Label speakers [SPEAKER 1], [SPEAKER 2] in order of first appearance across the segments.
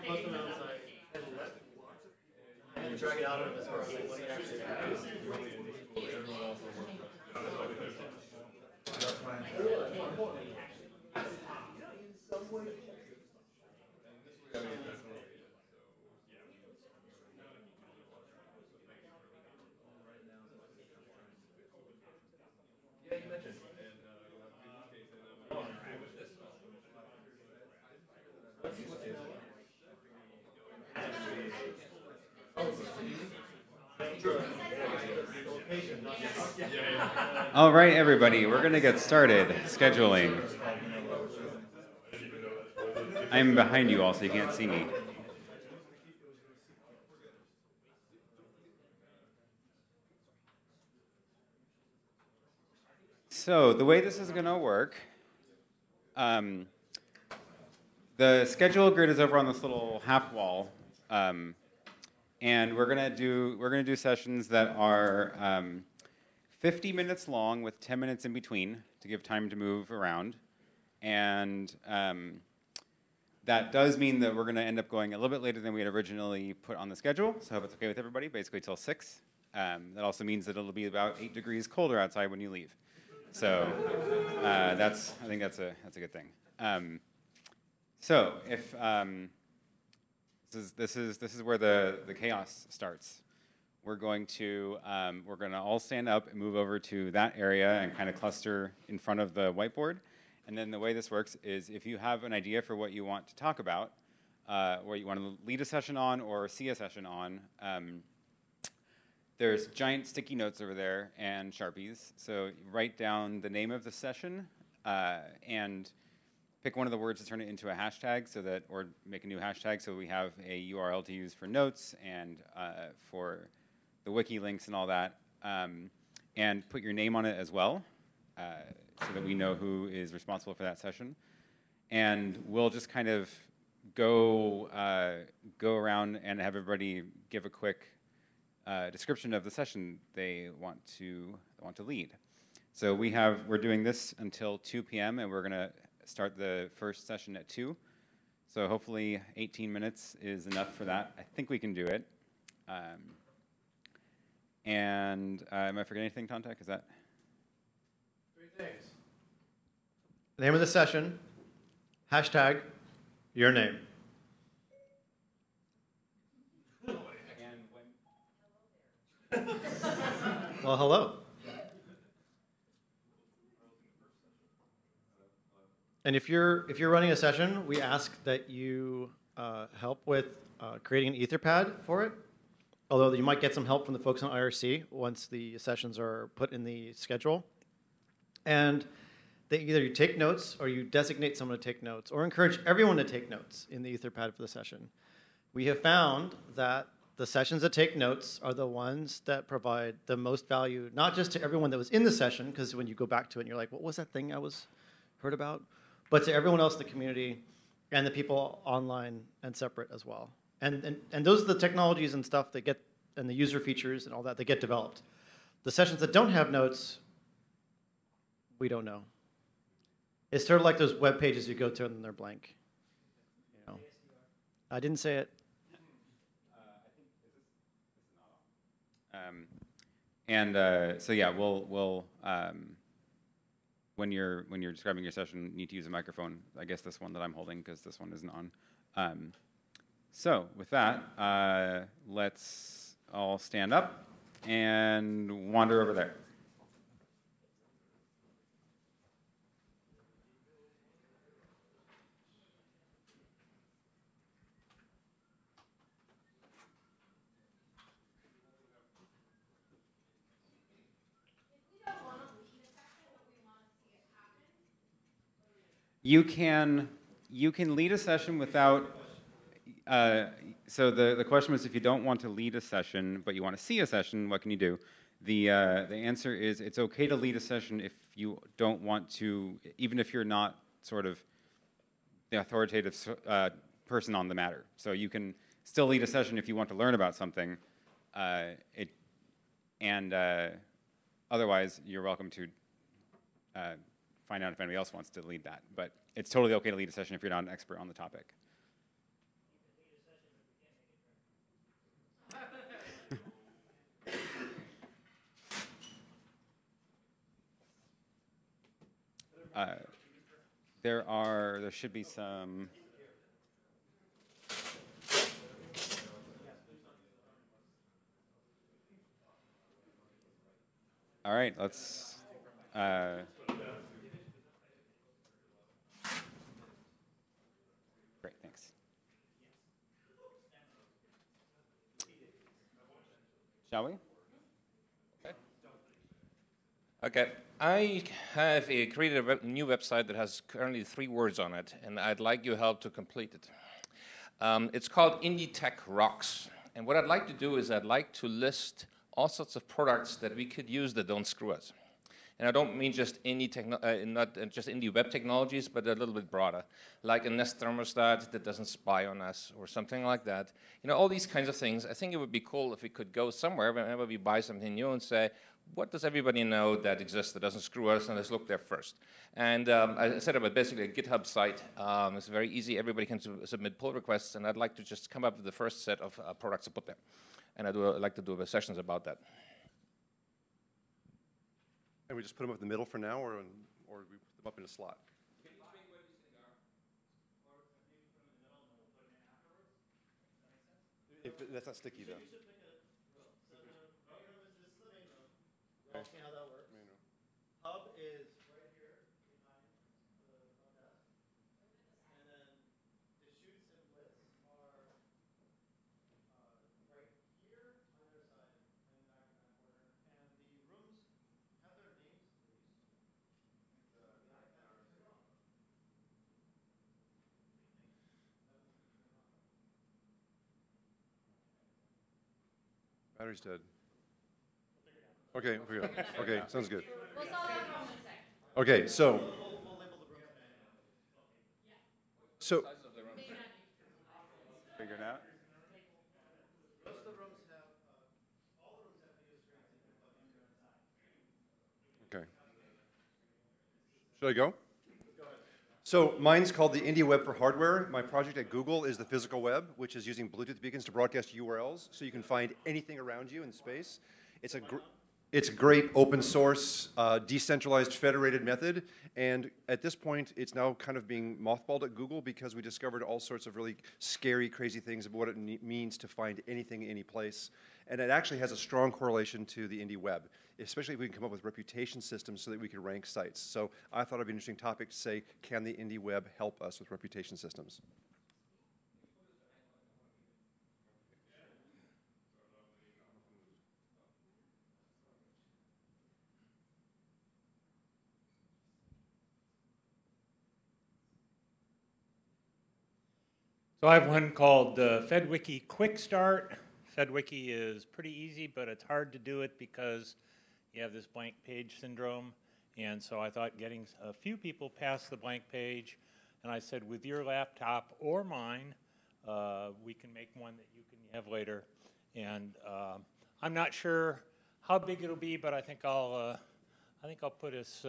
[SPEAKER 1] post them outside and drag it out of as far as like what you actually have.
[SPEAKER 2] All right, everybody, we're going to get started scheduling. I'm behind you all, so you can't see me. So the way this is going to work, the schedule grid is over on this little half wall, and we're going to do sessions that are 50 minutes long with 10 minutes in between to give time to move around, and that does mean that we're going to end up going a little bit later than we had originally put on the schedule, so I hope it's okay with everybody, basically till 6. That also means that it'll be about 8 degrees colder outside when you leave. So I think that's a good thing. So if this is where the chaos starts. We're going to all stand up and move over to that area and kind of cluster in front of the whiteboard. And then the way this works is if you have an idea for what you want to talk about, or you want to lead a session on or see a session on, there's giant sticky notes over there and Sharpies. So write down the name of the session and pick one of the words to turn it into a hashtag or make a new hashtag so we have a URL to use for notes and for the wiki links and all that. And put your name on it as well so that we know who is responsible for that session. And we'll just kind of go around and have everybody give a quick description of the session they want to lead. So we're doing this until 2 p.m. and we're going to start the first session at 2. So hopefully 18 minutes is enough for that. I think we can do it. And am I forgetting anything, Tontek? Is that?
[SPEAKER 1] 3 things. The name of the session, hashtag, your name. Well, hello. And if you're running a session, we ask that you help with creating an Etherpad for it. Although you might get some help from the folks on IRC once the sessions are put in the schedule. And that either you take notes or you designate someone to take notes or encourage everyone to take notes in the Etherpad for the session. We have found that the sessions that take notes are the ones that provide the most value, not just to everyone that was in the session, because when you go back to it and you're like, what was that thing I heard about? But to everyone else in the community and the people online and separate as well. And those are the technologies and stuff that get, and the user features and all that get developed. The sessions that don't have notes, we don't know. It's sort of like those web pages you go to and they're blank. You know, I didn't say it.
[SPEAKER 2] So yeah, we'll when you're describing your session, you need to use a microphone. I guess this one that I'm holding because this one isn't on. So with that, let's all stand up and wander over there. You can lead a session without. So the question was, if you don't want to lead a session but you want to see a session, what can you do? The answer is it's okay to lead a session if you don't want to, even if you're not sort of the authoritative person on the matter. So you can still lead a session if you want to learn about something, otherwise you're welcome to find out if anybody else wants to lead that. But it's totally okay to lead a session if you're not an expert on the topic. There should be some. All right, let's. Great, thanks. Shall we?
[SPEAKER 3] Okay, I have created a new website that has currently 3 words on it, and I'd like your help to complete it. It's called Indie Tech Rocks, and what I'd like to do is I'd like to list all sorts of products that we could use that don't screw us. And I don't mean just not just indie web technologies, but a little bit broader, like a Nest thermostat that doesn't spy on us or something like that. You know, all these kinds of things. I think it would be cool if we could go somewhere whenever we buy something new and say, what does everybody know that exists that doesn't screw us, and let's look there first. And I set up basically a GitHub site. It's very easy. Everybody can submit pull requests, and I'd like to just come up with the first set of products to put there. And I'd like to do sessions about that.
[SPEAKER 4] And we just put them up in the middle for now, or we put them up in a slot?
[SPEAKER 3] Can you explain where these things are? Or maybe put them in the middle and then we'll put them in afterwards? Does that make sense?
[SPEAKER 4] That's not sticky, though.
[SPEAKER 1] You should pick a room. So the main room is this is the main room. We'll see how that works. Hub is right here behind the front desk. And then the shoots and lists are right here on their side in the back of that corner. And the rooms have their names, please.
[SPEAKER 4] Battery's dead. Okay, we'll figure it out. Okay, sounds good.
[SPEAKER 5] We'll solve that problem in a second.
[SPEAKER 4] Okay, so
[SPEAKER 2] Figure it out.
[SPEAKER 1] Most of the rooms have, all the rooms have video screens that you can plug into inside.
[SPEAKER 4] okay. Should I go? So mine's called the IndieWeb for hardware. My project at Google is the physical web, which is using Bluetooth beacons to broadcast URLs, so you can find anything around you in space. It's a great open source, decentralized, federated method. And at this point, it's now kind of being mothballed at Google because we discovered all sorts of really scary, crazy things about what it means to find anything, any place. And it actually has a strong correlation to the IndieWeb, especially if we can come up with reputation systems so that we can rank sites. So I thought it'd be an interesting topic to say, can the IndieWeb help us with reputation systems?
[SPEAKER 6] So I have one called FedWiki Quick Start. FedWiki is pretty easy, but it's hard to do it because you have this blank page syndrome. And so I thought getting a few people past the blank page, and I said, with your laptop or mine, we can make one that you can have later. And I'm not sure how big it'll be, but I think I'll put this.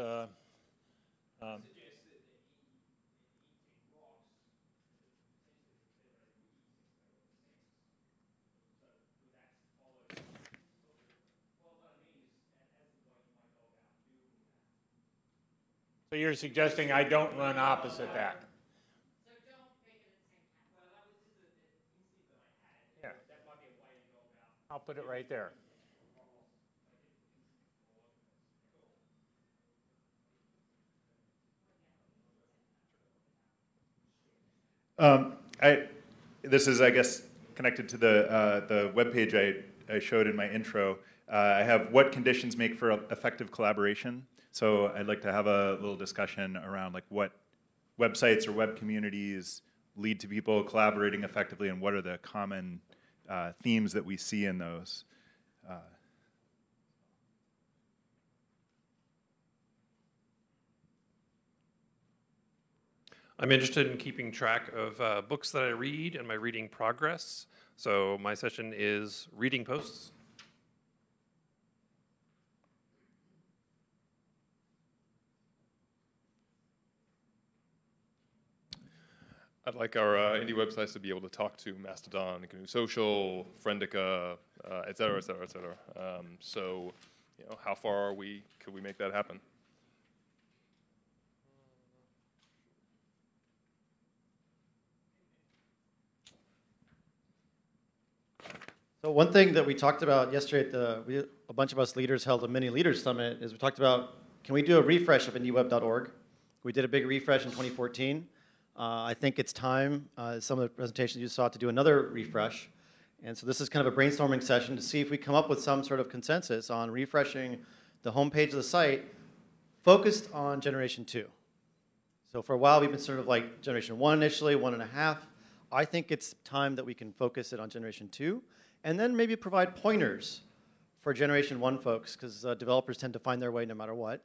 [SPEAKER 6] So you're suggesting I don't run opposite that?
[SPEAKER 5] So don't make it at the same time.
[SPEAKER 6] Well, that was just an instinct that I had. Yeah. That might be a way to go about. I'll put it right there.
[SPEAKER 7] This is, I guess, connected to the web page I showed in my intro. I have what conditions make for effective collaboration. So I'd like to have a little discussion around like what websites or web communities lead to people collaborating effectively, and what are the common themes that we see in those.
[SPEAKER 8] I'm interested in keeping track of books that I read and my reading progress. So my session is reading posts.
[SPEAKER 9] I'd like our indie websites to be able to talk to Mastodon, GNU Social, Friendica, et cetera, et cetera, et cetera. So, you know, how far are we? Could we make that happen?
[SPEAKER 1] So one thing that we talked about yesterday at a bunch of us leaders held a mini leaders summit is we talked about, can we do a refresh of IndieWeb.org? We did a big refresh in 2014. I think it's time, some of the presentations you saw, to do another refresh. And so this is kind of a brainstorming session to see if we come up with some sort of consensus on refreshing the homepage of the site focused on Generation 2. So for a while, we've been sort of like Generation 1 initially, 1.5. I think it's time that we can focus it on Generation 2, and then maybe provide pointers for Generation 1 folks, because developers tend to find their way no matter what,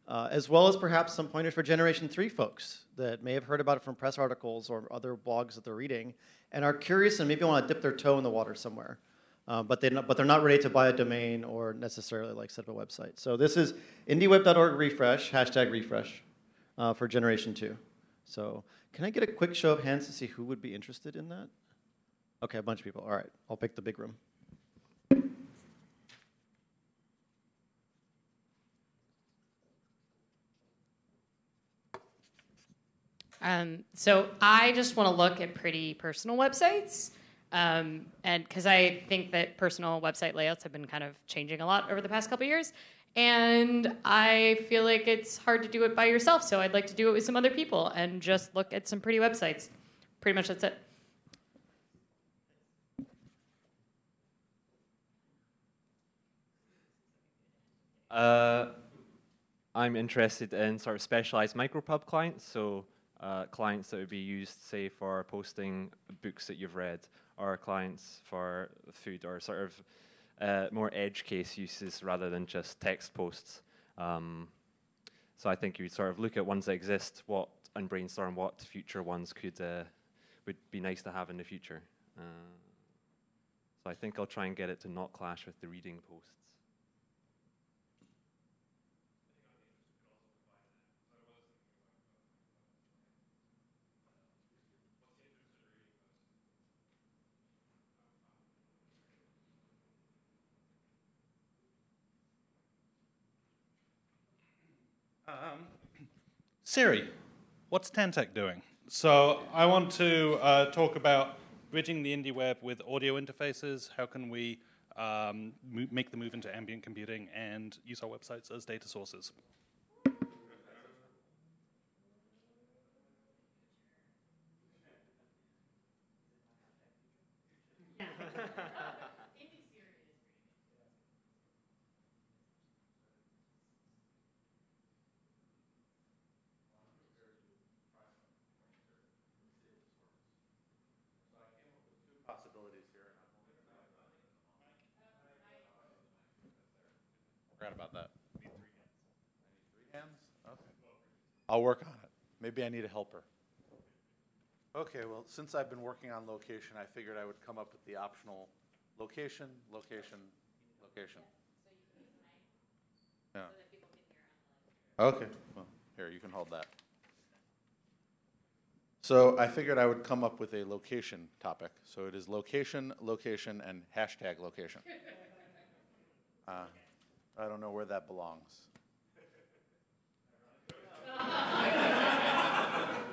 [SPEAKER 1] as well as perhaps some pointers for Generation 3 folks that may have heard about it from press articles or other blogs that they're reading, and are curious and maybe want to dip their toe in the water somewhere. But they're not ready to buy a domain or necessarily like set up a website. So this is IndieWeb.org refresh, hashtag refresh, for Generation 2. So can I get a quick show of hands to see who would be interested in that? Okay, a bunch of people. All right, I'll pick the big room.
[SPEAKER 5] So I just want to look at pretty personal websites, and because I think that personal website layouts have been kind of changing a lot over the past couple of years, and I feel like it's hard to do it by yourself, so I'd like to do it with some other people and just look at some pretty websites. Pretty much that's it.
[SPEAKER 10] I'm interested in sort of specialized micropub clients, so clients that would be used, say, for posting books that you've read, or clients for food, or sort of more edge case uses rather than just text posts. So I think you'd sort of look at ones that exist, and brainstorm what future ones would be nice to have in the future. So I think I'll try and get it to not clash with the reading posts.
[SPEAKER 11] Siri, what's Tantec doing? So I want to talk about bridging the IndieWeb with audio interfaces. How can we make the move into ambient computing and use our websites as data sources?
[SPEAKER 12] Forgot about that. I need 3 hands. Okay. I'll work on it. Maybe I need a helper. Okay, well, since I've been working on location, I figured I would come up with the optional location, location, location. Yeah. Okay, well, here, you can hold that. So I figured I would come up with a location topic. So it is location, location, and hashtag location. I don't know where that belongs.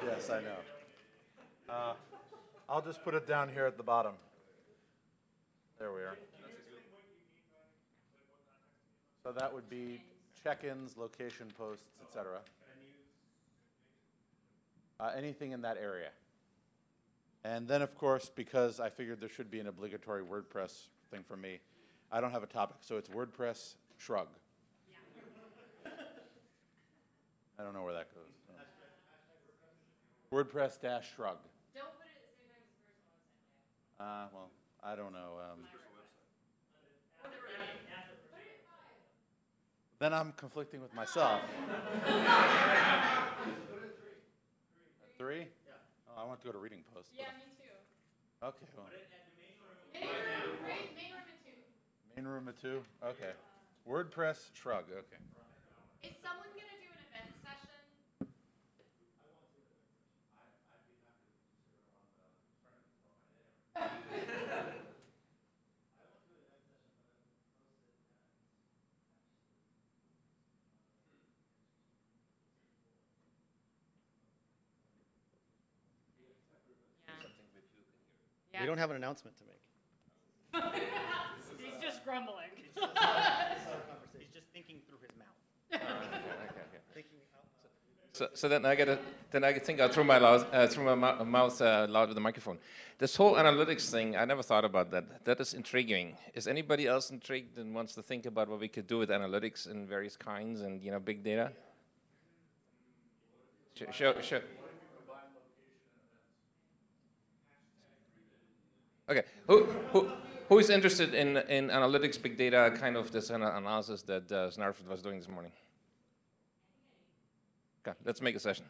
[SPEAKER 12] Yes, I know. I'll just put it down here at the bottom. There we are. So that would be check-ins, location posts, etc. Anything in that area. And then, of course, because I figured there should be an obligatory WordPress thing for me, I don't have a topic, so it's WordPress shrug. I don't know where that goes. WordPress dash shrug.
[SPEAKER 5] Don't put it at the same time as the personal website layout.
[SPEAKER 12] Well, I don't know. Then I'm conflicting with myself. 3? Yeah. Oh, I want to go to reading posts.
[SPEAKER 5] Yeah, me too.
[SPEAKER 12] Okay. Well.
[SPEAKER 5] Main room, right? Main room at 2.
[SPEAKER 12] Main room at 2? Okay. WordPress shrug. Okay.
[SPEAKER 5] Is someone going to do an event session?
[SPEAKER 1] We don't have an announcement to make.
[SPEAKER 5] He's just grumbling.
[SPEAKER 13] He's just thinking through his mouth.
[SPEAKER 3] Okay. So then I think I'll throw my mouth loud with the microphone. This whole analytics thing, I never thought about that. That is intriguing. Is anybody else intrigued and wants to think about what we could do with analytics in various kinds and big data? Sure. Okay. Who's interested in analytics, big data, kind of this analysis that Snarford was doing this morning? Okay, let's make a session.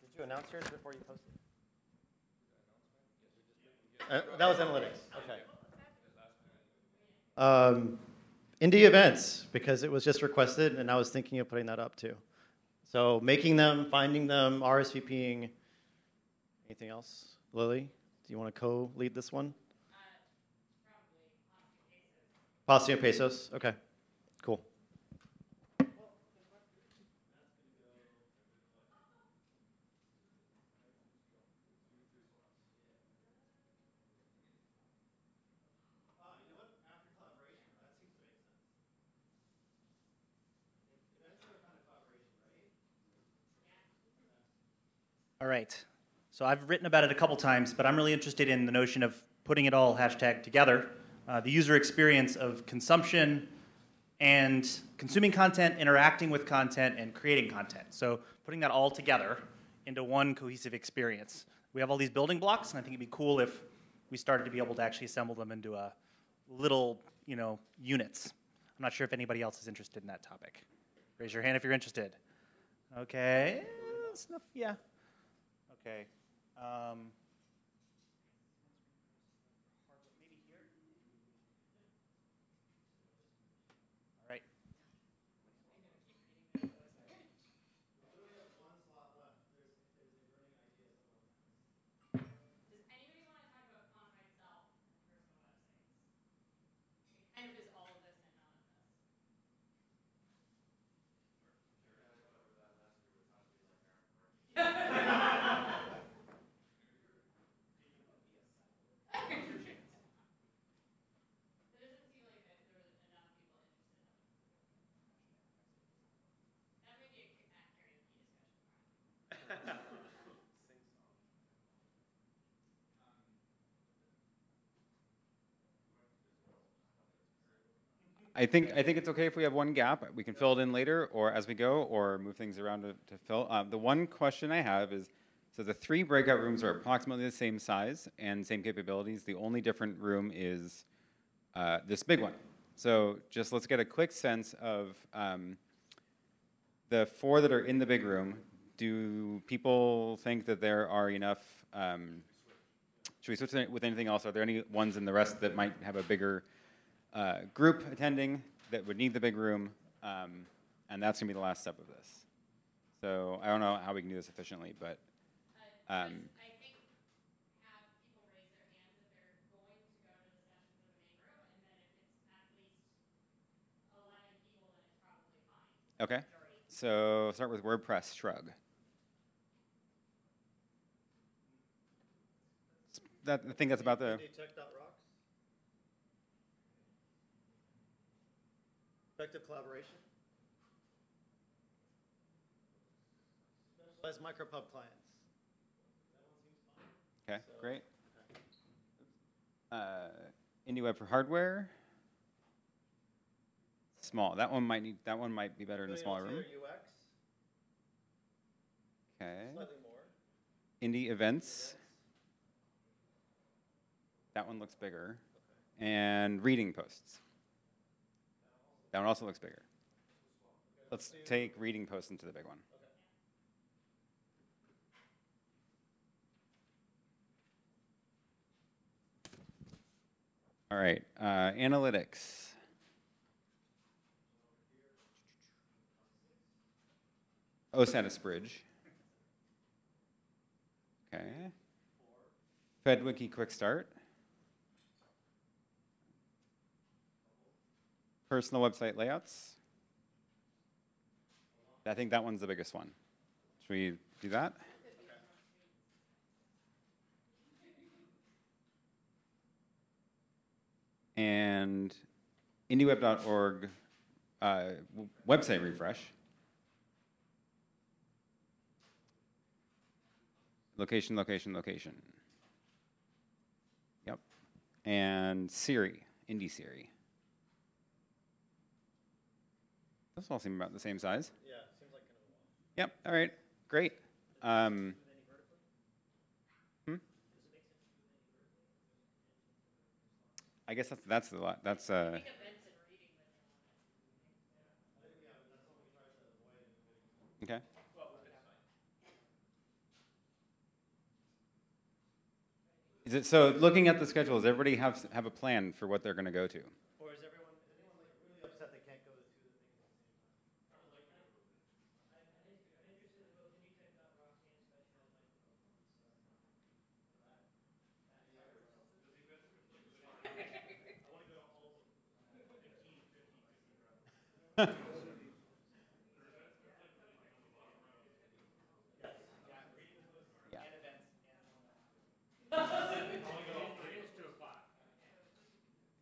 [SPEAKER 1] Did you announce yours before you posted? That was analytics. Okay. Indie events, because it was just requested, and I was thinking of putting that up too. So making them, finding them, RSVPing. Anything else? Lily, do you want to co-lead this one? Posse and Pesos. Okay, cool.
[SPEAKER 13] All right. So I've written about it a couple times, but I'm really interested in the notion of putting it all hashtag together. The user experience of consumption and consuming content, interacting with content, and creating content. So putting that all together into one cohesive experience. We have all these building blocks, and I think it'd be cool if we started to be able to actually assemble them into a little, units. I'm not sure if anybody else is interested in that topic. Raise your hand if you're interested. Okay. That's enough. Yeah. Okay. Maybe here. All right.
[SPEAKER 5] Does anybody want to talk about quantified self and personal websites? It kind of is all of this and none of this. There doesn't seem like there was enough people interested in it. That may be a karaoke discussion.
[SPEAKER 2] I think it's okay if we have one gap. We can fill it in later, or as we go, or move things around to fill. The one question I have is, so the 3 breakout rooms are approximately the same size and same capabilities. The only different room is this big one. So just let's get a quick sense of the 4 that are in the big room. Do people think that there are enough? Should we switch with anything else? Are there any ones in the rest that might have a bigger group attending that would need the big room? And that's going to be the last step of this. So I don't know how we can do this efficiently, but
[SPEAKER 5] I think have people raise their hands if they're going to go to the sessions in the main room, and then if it's at least 11 people, then it's probably fine.
[SPEAKER 2] okay. So start with WordPress Shrug. I think that's about the.
[SPEAKER 1] Tech.rocks. Effective collaboration. Specialized micropub clients.
[SPEAKER 2] Okay, great. IndieWeb for hardware. small. That one might be better in a smaller room. Okay. Indie events. That one looks bigger. And reading posts. That one also looks bigger. Let's take reading posts into the big one. All right, analytics. Status bridge. Okay. FedWiki quick start. Personal website layouts. I think that one's the biggest one. Should we do that? And IndieWeb.org website refresh. Location, location, location. Yep. And Siri, Indie Siri. Those all seem about the same size.
[SPEAKER 1] Yeah, seems like kind of a lot.
[SPEAKER 2] Yep, all right, great. I guess that's the lot. That's okay. Is it so? Looking at the schedule, does everybody have a plan for what they're going to go to?
[SPEAKER 1] Or is anyone like really upset they can't go to two of the things at the same time?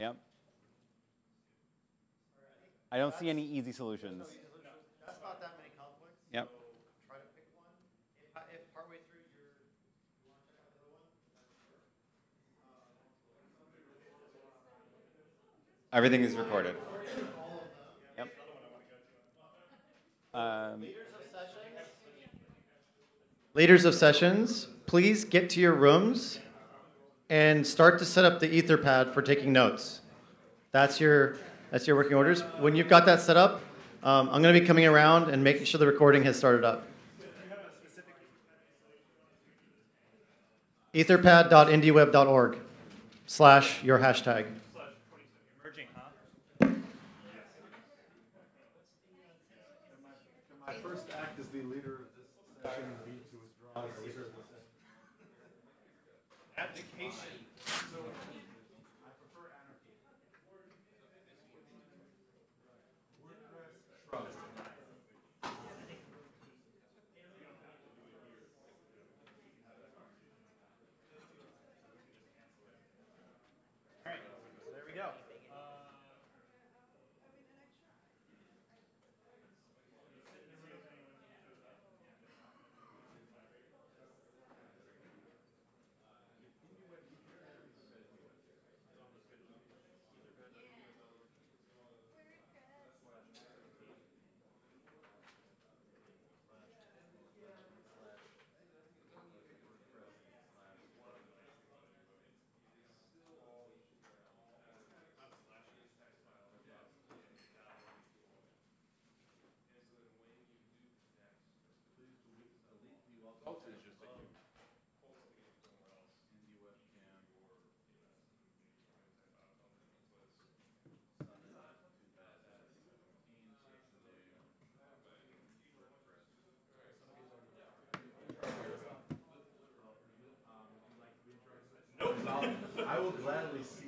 [SPEAKER 2] Yep. I don't see any easy solutions.
[SPEAKER 1] That's not that many conflicts.
[SPEAKER 2] Yep.
[SPEAKER 1] So try to pick one. If partway through you want to check out the other one,
[SPEAKER 2] Everything is recorded. Yep.
[SPEAKER 1] Leaders of sessions, please get to your rooms and start to set up the Etherpad for taking notes. That's your working orders. When you've got that set up, I'm going to be coming around and making sure the recording has started up. Etherpad.indieweb.org/your hashtag.
[SPEAKER 13] Emerging, huh?
[SPEAKER 14] My first act as the leader of this session be to withdraw as leader of the session.
[SPEAKER 13] Abdication.
[SPEAKER 14] So I prefer anarchy. WordPress shrug.
[SPEAKER 13] All right, so there we go.
[SPEAKER 14] I will gladly see